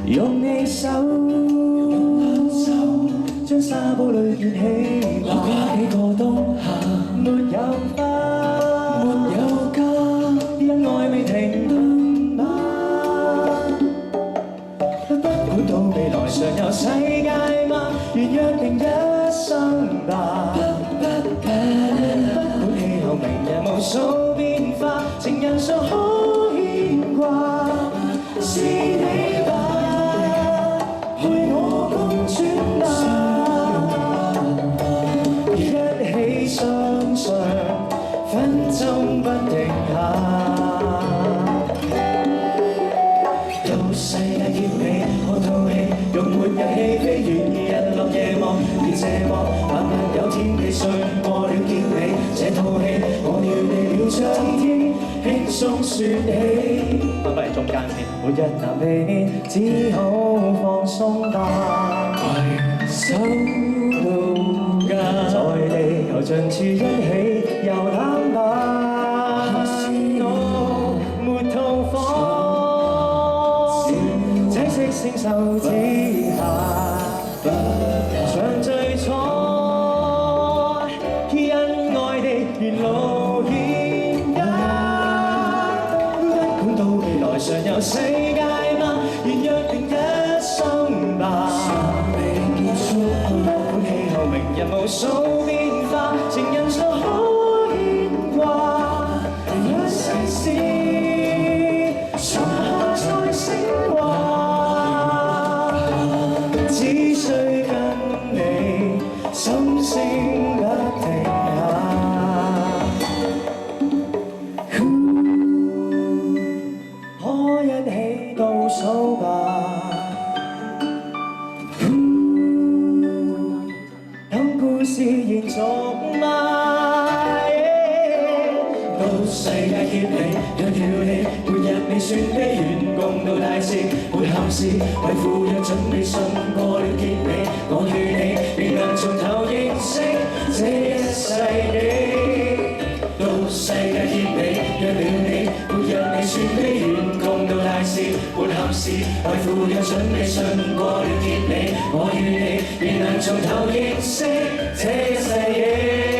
用你手，將沙煲裏建起吧。幾個冬夏，沒有花，沒有家，因愛未停頓吧。不管到未來尚有世界嗎？願約定一生吧。不管氣候明日無數變化，情人尚可牽掛，是你吧？陪我共轉達，一起相信，分針不停下。到世界結尾，我吐氣，用末日起飛，願意日落夜望，別奢望，萬物有天地睡過了結尾，這套戲我要你了將天輕鬆説起。翻返嚟中間先，每日談氣，只好放鬆吧。攜手到家，在地球盡處一起遊覽吧。我沒套房，這色星宿之下，像最初因愛地沿路牽家。不管到未來尚有世界嗎？願約定一生吧。未結束，不管氣候明日無數變化，情人尚可牽掛。一世事，坐下再升華，只需跟你心聲不停下。可一起倒數吧。等故事延續嗎？到世界結尾，讓條氣，每日未算悲，願共度大事。沒憾事，為赴約準備信過了結尾。我與你未能從頭認識這一世紀。到世界結尾，約了你，每日未算悲，願共度大事。沒憾事，為赴約準備信過了結尾。我與你未能從頭認識這一世紀。